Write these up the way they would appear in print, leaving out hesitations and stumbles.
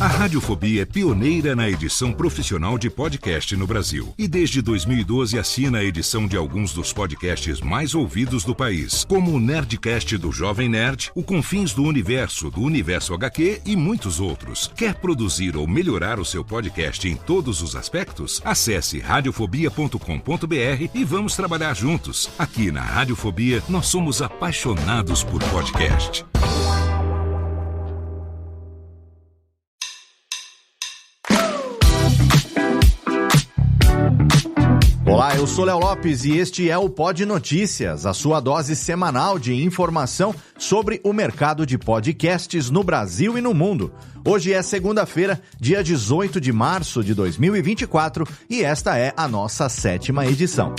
A Radiofobia é pioneira na edição profissional de podcast no Brasil. E desde 2012 assina a edição de alguns dos podcasts mais ouvidos do país, como o Nerdcast do Jovem Nerd, o Confins do Universo HQ e muitos outros. Quer produzir ou melhorar o seu podcast em todos os aspectos? Acesse radiofobia.com.br e vamos trabalhar juntos. Aqui na Radiofobia, nós somos apaixonados por podcast. Olá, eu sou Léo Lopes e este é o Pod Notícias, a sua dose semanal de informação sobre o mercado de podcasts no Brasil e no mundo. Hoje é segunda-feira, dia 18 de março de 2024 e esta é a nossa 7ª edição.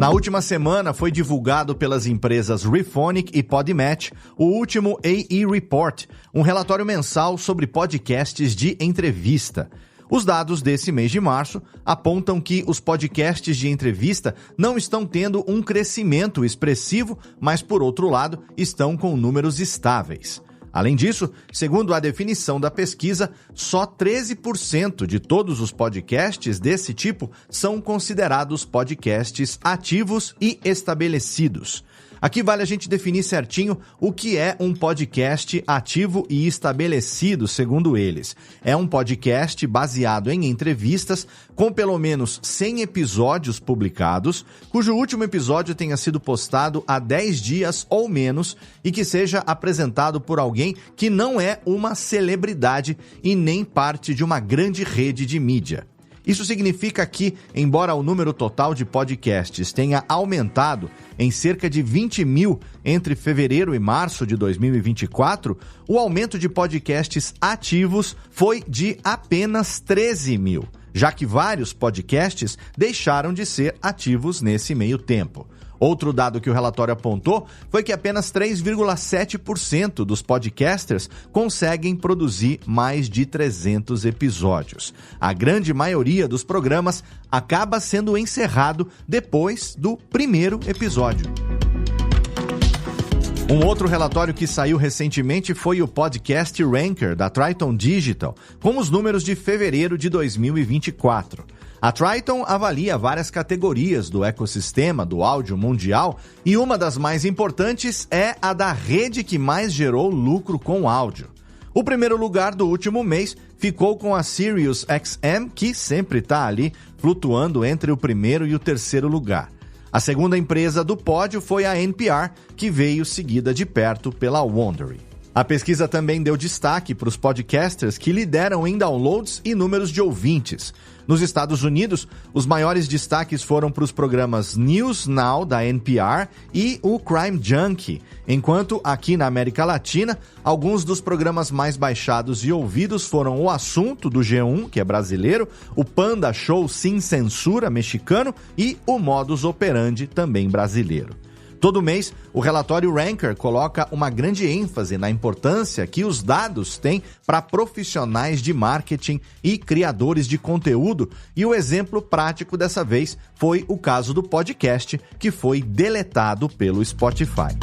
Na última semana foi divulgado pelas empresas Rephonic e Podmatch o último AE Report, um relatório mensal sobre podcasts de entrevista. Os dados desse mês de março apontam que os podcasts de entrevista não estão tendo um crescimento expressivo, mas, por outro lado, estão com números estáveis. Além disso, segundo a definição da pesquisa, só 13% de todos os podcasts desse tipo são considerados podcasts ativos e estabelecidos. Aqui vale a gente definir certinho o que é um podcast ativo e estabelecido, segundo eles. É um podcast baseado em entrevistas com pelo menos 100 episódios publicados, cujo último episódio tenha sido postado há 10 dias ou menos e que seja apresentado por alguém que não é uma celebridade e nem parte de uma grande rede de mídia. Isso significa que, embora o número total de podcasts tenha aumentado em cerca de 20 mil entre fevereiro e março de 2024, o aumento de podcasts ativos foi de apenas 13 mil, já que vários podcasts deixaram de ser ativos nesse meio tempo. Outro dado que o relatório apontou foi que apenas 3,7% dos podcasters conseguem produzir mais de 300 episódios. A grande maioria dos programas acaba sendo encerrado depois do primeiro episódio. Um outro relatório que saiu recentemente foi o Podcast Ranker da Triton Digital, com os números de fevereiro de 2024. A Triton avalia várias categorias do ecossistema do áudio mundial e uma das mais importantes é a da rede que mais gerou lucro com áudio. O primeiro lugar do último mês ficou com a SiriusXM, que sempre está ali flutuando entre o primeiro e o terceiro lugar. A segunda empresa do pódio foi a NPR, que veio seguida de perto pela Wondery. A pesquisa também deu destaque para os podcasters que lideram em downloads e números de ouvintes. Nos Estados Unidos, os maiores destaques foram para os programas News Now, da NPR, e o Crime Junkie, enquanto aqui na América Latina, alguns dos programas mais baixados e ouvidos foram O Assunto, do G1, que é brasileiro, o Panda Show Sem Censura, mexicano, e o Modus Operandi, também brasileiro. Todo mês, o relatório Ranker coloca uma grande ênfase na importância que os dados têm para profissionais de marketing e criadores de conteúdo, e o exemplo prático dessa vez foi o caso do podcast, que foi deletado pelo Spotify.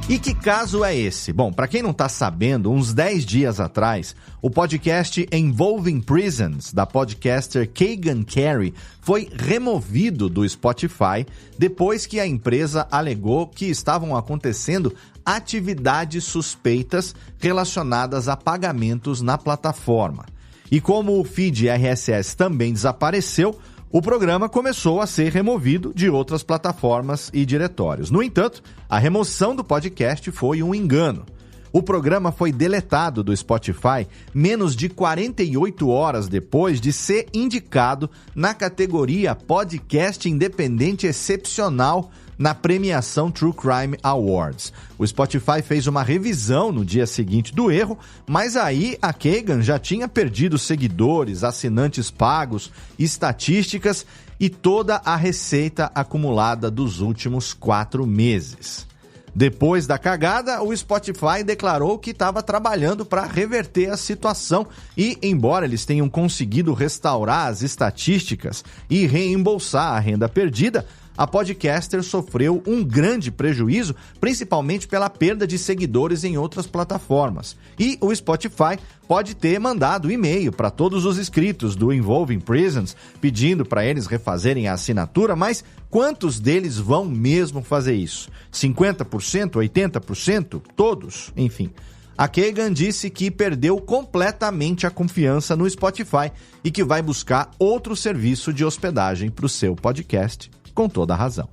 E que caso é esse? Bom, para quem não está sabendo, uns 10 dias atrás, o podcast Involving Prisons, da podcaster Keegan Carey, foi removido do Spotify depois que a empresa alegou que estavam acontecendo atividades suspeitas relacionadas a pagamentos na plataforma. E como o feed RSS também desapareceu, o programa começou a ser removido de outras plataformas e diretórios. No entanto, a remoção do podcast foi um engano. O programa foi deletado do Spotify menos de 48 horas depois de ser indicado na categoria Podcast Independente Excepcional na premiação True Crime Awards. O Spotify fez uma revisão no dia seguinte do erro, mas aí a Keegan já tinha perdido seguidores, assinantes pagos, estatísticas e toda a receita acumulada dos últimos 4 meses. Depois da cagada, o Spotify declarou que estava trabalhando para reverter a situação e, embora eles tenham conseguido restaurar as estatísticas e reembolsar a renda perdida, a podcaster sofreu um grande prejuízo, principalmente pela perda de seguidores em outras plataformas. E o Spotify pode ter mandado e-mail para todos os inscritos do Involving Prisons, pedindo para eles refazerem a assinatura, mas quantos deles vão mesmo fazer isso? 50%? 80%? Todos? Enfim. A Kagan disse que perdeu completamente a confiança no Spotify e que vai buscar outro serviço de hospedagem para o seu podcast. Com toda a razão.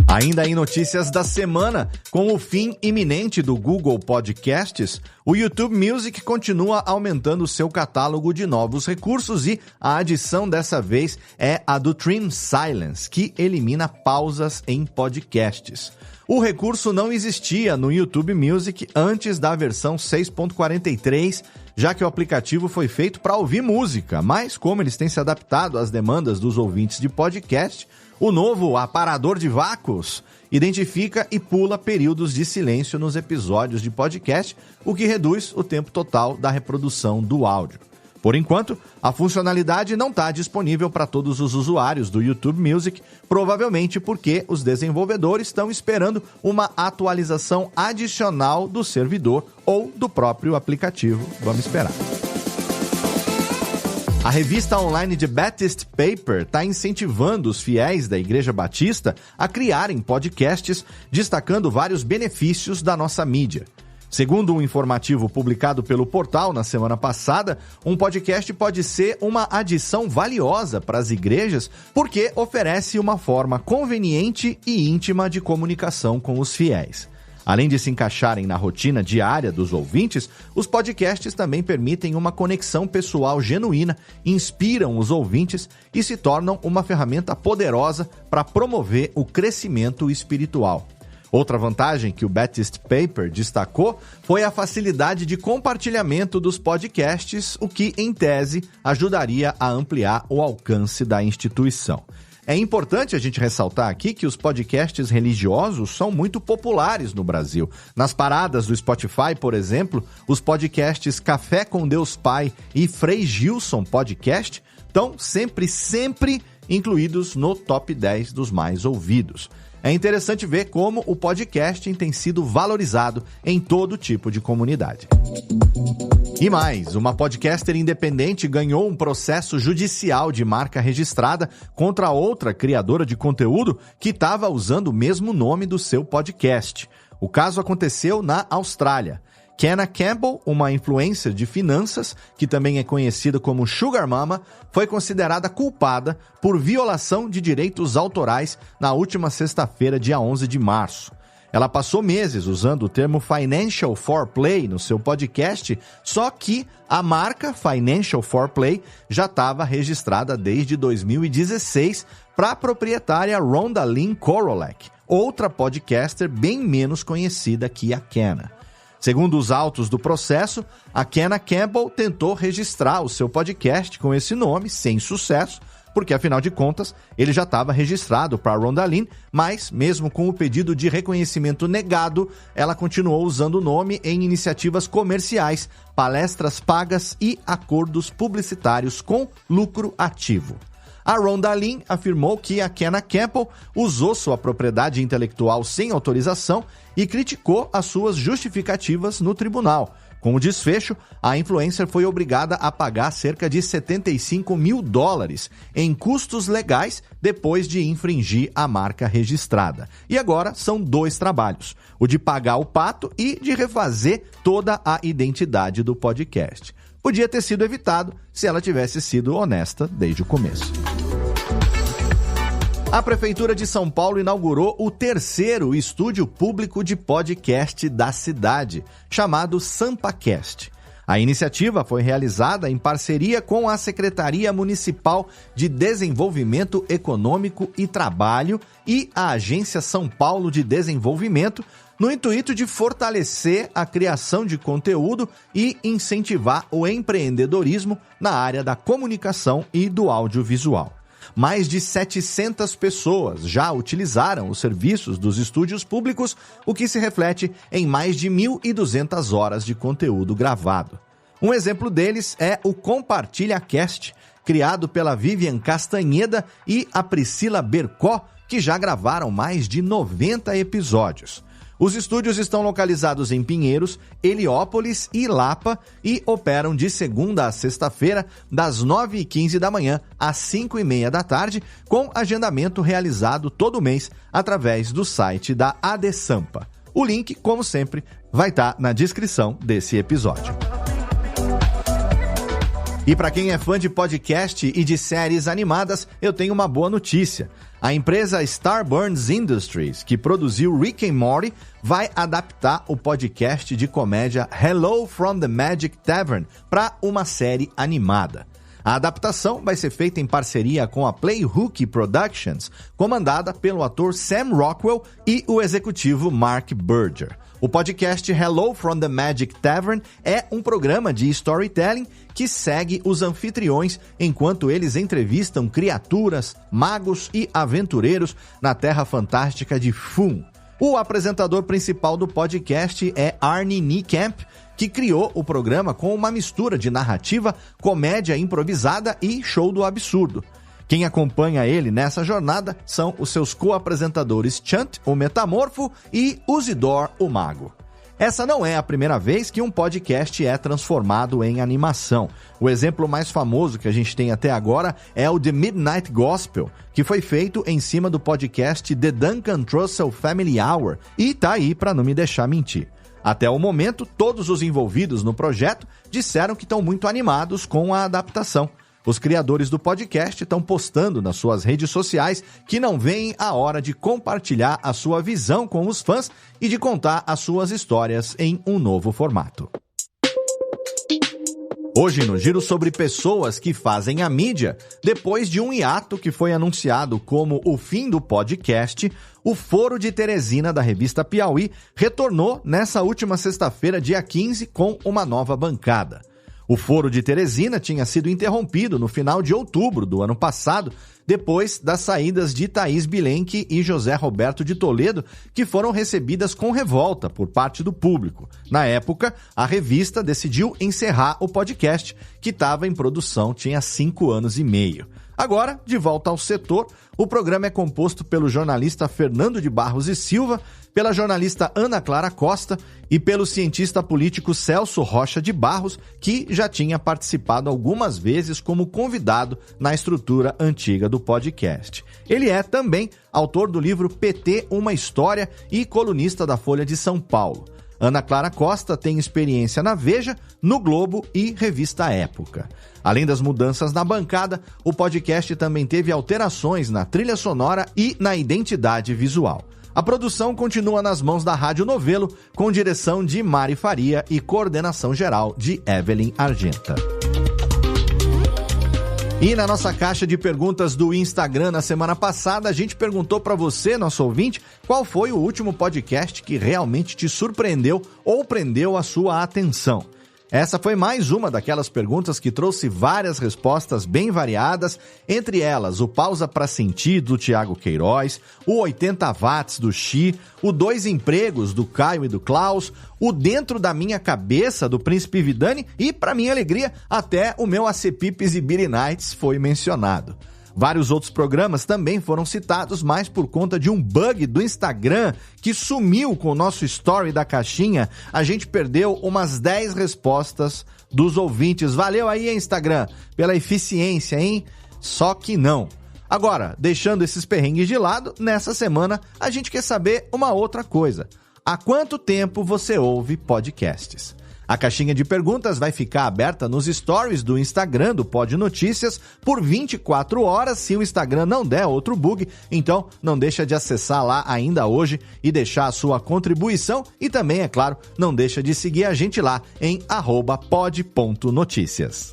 Ainda em notícias da semana, com o fim iminente do Google Podcasts, o YouTube Music continua aumentando seu catálogo de novos recursos e a adição dessa vez é a do Trim Silence, que elimina pausas em podcasts. O recurso não existia no YouTube Music antes da versão 6.43, já que o aplicativo foi feito para ouvir música, mas como eles têm se adaptado às demandas dos ouvintes de podcast, o novo aparador de vácuos identifica e pula períodos de silêncio nos episódios de podcast, o que reduz o tempo total da reprodução do áudio. Por enquanto, a funcionalidade não está disponível para todos os usuários do YouTube Music, provavelmente porque os desenvolvedores estão esperando uma atualização adicional do servidor ou do próprio aplicativo. Vamos esperar. A revista online The Baptist Paper está incentivando os fiéis da Igreja Batista a criarem podcasts, destacando vários benefícios da nossa mídia. Segundo um informativo publicado pelo portal na semana passada, um podcast pode ser uma adição valiosa para as igrejas porque oferece uma forma conveniente e íntima de comunicação com os fiéis. Além de se encaixarem na rotina diária dos ouvintes, os podcasts também permitem uma conexão pessoal genuína, inspiram os ouvintes e se tornam uma ferramenta poderosa para promover o crescimento espiritual. Outra vantagem que o Baptist Paper destacou foi a facilidade de compartilhamento dos podcasts, o que, em tese, ajudaria a ampliar o alcance da instituição. É importante a gente ressaltar aqui que os podcasts religiosos são muito populares no Brasil. Nas paradas do Spotify, por exemplo, os podcasts Café com Deus Pai e Frei Gilson Podcast estão sempre incluídos no top 10 dos mais ouvidos. É interessante ver como o podcasting tem sido valorizado em todo tipo de comunidade. E mais, uma podcaster independente ganhou um processo judicial de marca registrada contra outra criadora de conteúdo que estava usando o mesmo nome do seu podcast. O caso aconteceu na Austrália. Kenna Campbell, uma influencer de finanças, que também é conhecida como Sugar Mama, foi considerada culpada por violação de direitos autorais na última sexta-feira, dia 11 de março. Ela passou meses usando o termo Financial Foreplay no seu podcast, só que a marca Financial Foreplay já estava registrada desde 2016 para a proprietária Rhonda Lynn Korolek, outra podcaster bem menos conhecida que a Kenna. Segundo os autos do processo, a Kenna Campbell tentou registrar o seu podcast com esse nome, sem sucesso, porque, afinal de contas, ele já estava registrado para Rhonda Lynn, mas, mesmo com o pedido de reconhecimento negado, ela continuou usando o nome em iniciativas comerciais, palestras pagas e acordos publicitários com lucro ativo. A Rhonda Lynn afirmou que a Kenna Campbell usou sua propriedade intelectual sem autorização e criticou as suas justificativas no tribunal. Com o desfecho, a influencer foi obrigada a pagar cerca de $75 mil em custos legais depois de infringir a marca registrada. E agora são 2 trabalhos, o de pagar o pato e de refazer toda a identidade do podcast. Podia ter sido evitado se ela tivesse sido honesta desde o começo. A Prefeitura de São Paulo inaugurou o 3º estúdio público de podcast da cidade, chamado SampaCast. A iniciativa foi realizada em parceria com a Secretaria Municipal de Desenvolvimento Econômico e Trabalho e a Agência São Paulo de Desenvolvimento, no intuito de fortalecer a criação de conteúdo e incentivar o empreendedorismo na área da comunicação e do audiovisual. mais de 700 pessoas já utilizaram os serviços dos estúdios públicos, o que se reflete em mais de 1.200 horas de conteúdo gravado. Um exemplo deles é o Compartilha Cast, criado pela Vivian Castanheda e a Priscila Bercó, que já gravaram mais de 90 episódios. Os estúdios estão localizados em Pinheiros, Heliópolis e Lapa e operam de segunda a sexta-feira, das 9h15 da manhã às 5h30 da tarde, com agendamento realizado todo mês através do site da ADSampa. O link, como sempre, vai estar na descrição desse episódio. E para quem é fã de podcast e de séries animadas, eu tenho uma boa notícia. A empresa Starburns Industries, que produziu Rick and Morty, vai adaptar o podcast de comédia Hello from the Magic Tavern para uma série animada. A adaptação vai ser feita em parceria com a Playhook Productions, comandada pelo ator Sam Rockwell e o executivo Mark Berger. O podcast Hello from the Magic Tavern é um programa de storytelling que segue os anfitriões enquanto eles entrevistam criaturas, magos e aventureiros na Terra Fantástica de Foon. O apresentador principal do podcast é Arnie Niekamp, que criou o programa com uma mistura de narrativa, comédia improvisada e show do absurdo. Quem acompanha ele nessa jornada são os seus co-apresentadores Chunt, o Metamorfo, e Usidore, o Mago. Essa não é a primeira vez que um podcast é transformado em animação. O exemplo mais famoso que a gente tem até agora é o The Midnight Gospel, que foi feito em cima do podcast The Duncan Trussell Family Hour, e tá aí para não me deixar mentir. Até o momento, todos os envolvidos no projeto disseram que estão muito animados com a adaptação. Os criadores do podcast estão postando nas suas redes sociais que não veem a hora de compartilhar a sua visão com os fãs e de contar as suas histórias em um novo formato. Hoje no Giro sobre pessoas que fazem a mídia, depois de um hiato que foi anunciado como o fim do podcast, o Foro de Teresina da revista Piauí retornou nessa última sexta-feira, dia 15, com uma nova bancada. O Foro de Teresina tinha sido interrompido no final de outubro do ano passado, depois das saídas de Thaís Bilenque e José Roberto de Toledo, que foram recebidas com revolta por parte do público. Na época, a revista decidiu encerrar o podcast, que estava em produção tinha 5 anos e meio. Agora, de volta ao setor, o programa é composto pelo jornalista Fernando de Barros e Silva, pela jornalista Ana Clara Costa e pelo cientista político Celso Rocha de Barros, que já tinha participado algumas vezes como convidado na estrutura antiga do podcast. Ele é também autor do livro PT, Uma História e colunista da Folha de São Paulo. Ana Clara Costa tem experiência na Veja, no Globo e Revista Época. Além das mudanças na bancada, o podcast também teve alterações na trilha sonora e na identidade visual. A produção continua nas mãos da Rádio Novelo, com direção de Mari Faria e coordenação geral de Evelyn Argenta. E na nossa caixa de perguntas do Instagram na semana passada, a gente perguntou para você, nosso ouvinte, qual foi o último podcast que realmente te surpreendeu ou prendeu a sua atenção. Essa foi mais uma daquelas perguntas que trouxe várias respostas bem variadas, entre elas o Pausa pra Sentir, do Thiago Queiroz, o 80 Watts, do Xi, o Dois Empregos, do Caio e do Klaus, o Dentro da Minha Cabeça, do Príncipe Vidani e, para minha alegria, até o meu Acepipes e Beery Nights foi mencionado. Vários outros programas também foram citados, mas por conta de um bug do Instagram que sumiu com o nosso story da caixinha, a gente perdeu umas 10 respostas dos ouvintes. Valeu aí, Instagram, pela eficiência, hein? Só que não. Agora, deixando esses perrengues de lado, nessa semana a gente quer saber uma outra coisa. Há quanto tempo você ouve podcasts? A caixinha de perguntas vai ficar aberta nos stories do Instagram do Pod Notícias por 24 horas, se o Instagram não der outro bug. Então, não deixa de acessar lá ainda hoje e deixar a sua contribuição. E também, é claro, não deixa de seguir a gente lá em @pod.noticias.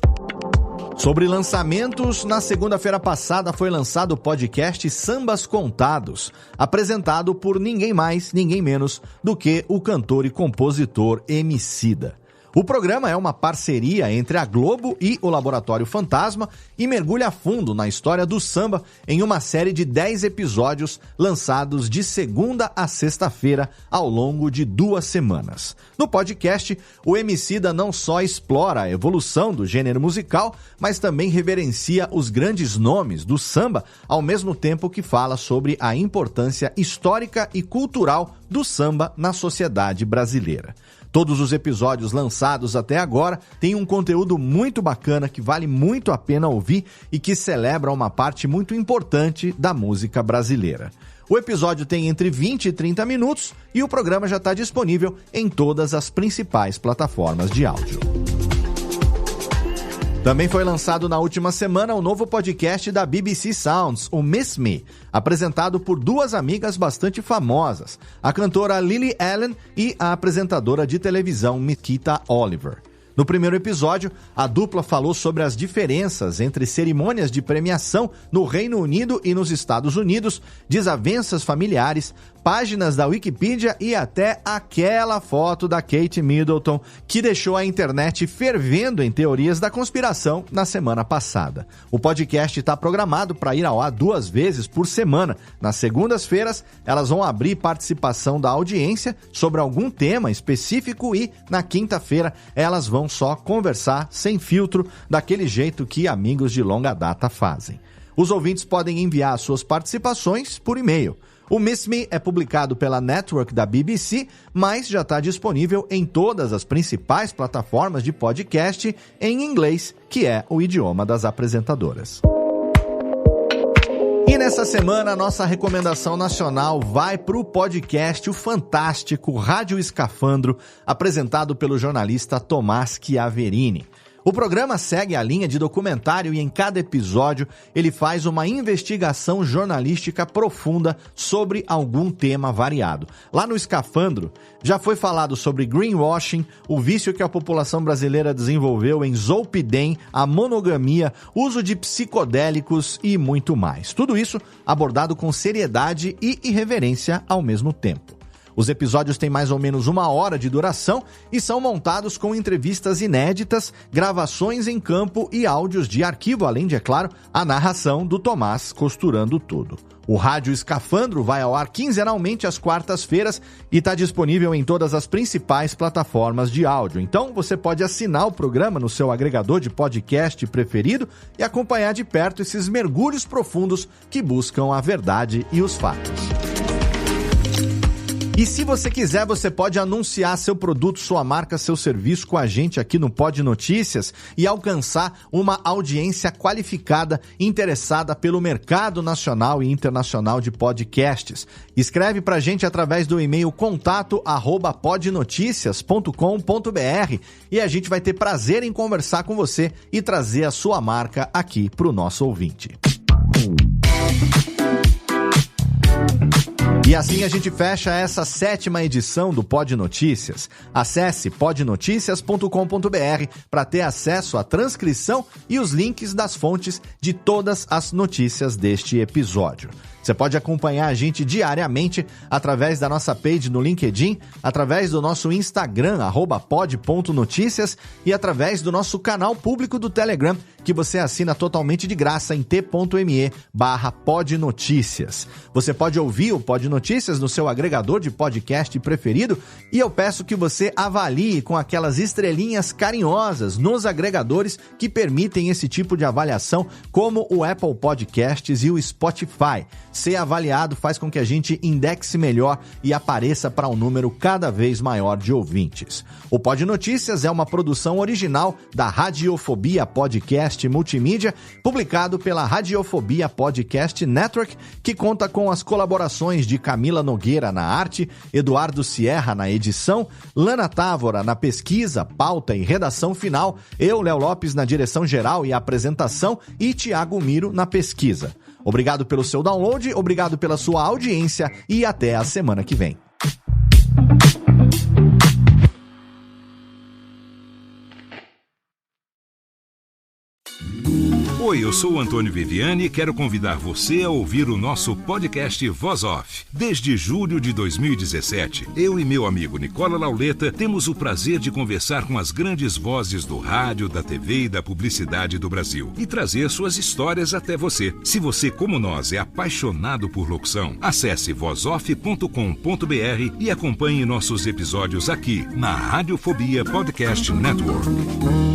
Sobre lançamentos, na segunda-feira passada foi lançado o podcast Sambas Contados, apresentado por ninguém mais, ninguém menos do que o cantor e compositor Emicida. O programa é uma parceria entre a Globo e o Laboratório Fantasma e mergulha a fundo na história do samba em uma série de 10 episódios lançados de segunda a sexta-feira ao longo de 2 semanas. No podcast, o Emicida não só explora a evolução do gênero musical, mas também reverencia os grandes nomes do samba, ao mesmo tempo que fala sobre a importância histórica e cultural do samba na sociedade brasileira. Todos os episódios lançados até agora têm um conteúdo muito bacana que vale muito a pena ouvir e que celebra uma parte muito importante da música brasileira. O episódio tem entre 20 e 30 minutos e o programa já está disponível em todas as principais plataformas de áudio. Também foi lançado na última semana o novo podcast da BBC Sounds, o Miss Me, apresentado por 2 amigas bastante famosas, a cantora Lily Allen e a apresentadora de televisão Nikita Oliver. No primeiro episódio, a dupla falou sobre as diferenças entre cerimônias de premiação no Reino Unido e nos Estados Unidos, desavenças familiares, páginas da Wikipedia e até aquela foto da Kate Middleton que deixou a internet fervendo em teorias da conspiração na semana passada. O podcast está programado para ir ao ar 2 vezes por semana. Nas segundas-feiras, elas vão abrir participação da audiência sobre algum tema específico e, na quinta-feira, elas vão só conversar sem filtro, daquele jeito que amigos de longa data fazem. Os ouvintes podem enviar suas participações por e-mail. O Miss Me é publicado pela network da BBC, mas já está disponível em todas as principais plataformas de podcast em inglês, que é o idioma das apresentadoras. E nessa semana, a nossa recomendação nacional vai para o podcast, o fantástico Rádio Escafandro, apresentado pelo jornalista Tomás Chiaverini. O programa segue a linha de documentário e em cada episódio ele faz uma investigação jornalística profunda sobre algum tema variado. Lá no Escafandro já foi falado sobre greenwashing, o vício que a população brasileira desenvolveu em zolpidem, a monogamia, uso de psicodélicos e muito mais. Tudo isso abordado com seriedade e irreverência ao mesmo tempo. Os episódios têm mais ou menos 1 hora de duração e são montados com entrevistas inéditas, gravações em campo e áudios de arquivo, além de, é claro, a narração do Tomás costurando tudo. O Rádio Escafandro vai ao ar quinzenalmente às quartas-feiras e está disponível em todas as principais plataformas de áudio. Então, você pode assinar o programa no seu agregador de podcast preferido e acompanhar de perto esses mergulhos profundos que buscam a verdade e os fatos. E se você quiser, você pode anunciar seu produto, sua marca, seu serviço com a gente aqui no Pod Notícias e alcançar uma audiência qualificada interessada pelo mercado nacional e internacional de podcasts. Escreve pra gente através do e-mail contato@podnoticias.com.br e a gente vai ter prazer em conversar com você e trazer a sua marca aqui pro nosso ouvinte. E assim a gente fecha essa 7ª edição do Pod Notícias. Acesse podnoticias.com.br para ter acesso à transcrição e os links das fontes de todas as notícias deste episódio. Você pode acompanhar a gente diariamente através da nossa page no LinkedIn, através do nosso Instagram, @pod.noticias, e através do nosso canal público do Telegram, que você assina totalmente de graça em t.me/podnoticias. Você pode ouvir o Pod Notícias no seu agregador de podcast preferido e eu peço que você avalie com aquelas estrelinhas carinhosas nos agregadores que permitem esse tipo de avaliação, como o Apple Podcasts e o Spotify. Ser avaliado faz com que a gente indexe melhor e apareça para um número cada vez maior de ouvintes. O Pod Notícias é uma produção original da Radiofobia Podcast Multimídia, publicado pela Radiofobia Podcast Network, que conta com as colaborações de Camila Nogueira na arte, Eduardo Sierra na edição, Lana Távora na pesquisa, pauta e redação final, eu, Léo Lopes, na direção geral e apresentação e Thiago Miro na pesquisa. Obrigado pelo seu download, obrigado pela sua audiência e até a semana que vem. Oi, eu sou o Antônio Viviani e quero convidar você a ouvir o nosso podcast Voz Off. Desde julho de 2017, eu e meu amigo Nicola Lauleta temos o prazer de conversar com as grandes vozes do rádio, da TV e da publicidade do Brasil e trazer suas histórias até você. Se você, como nós, é apaixonado por locução, acesse vozoff.com.br e acompanhe nossos episódios aqui na Radiofobia Podcast Network.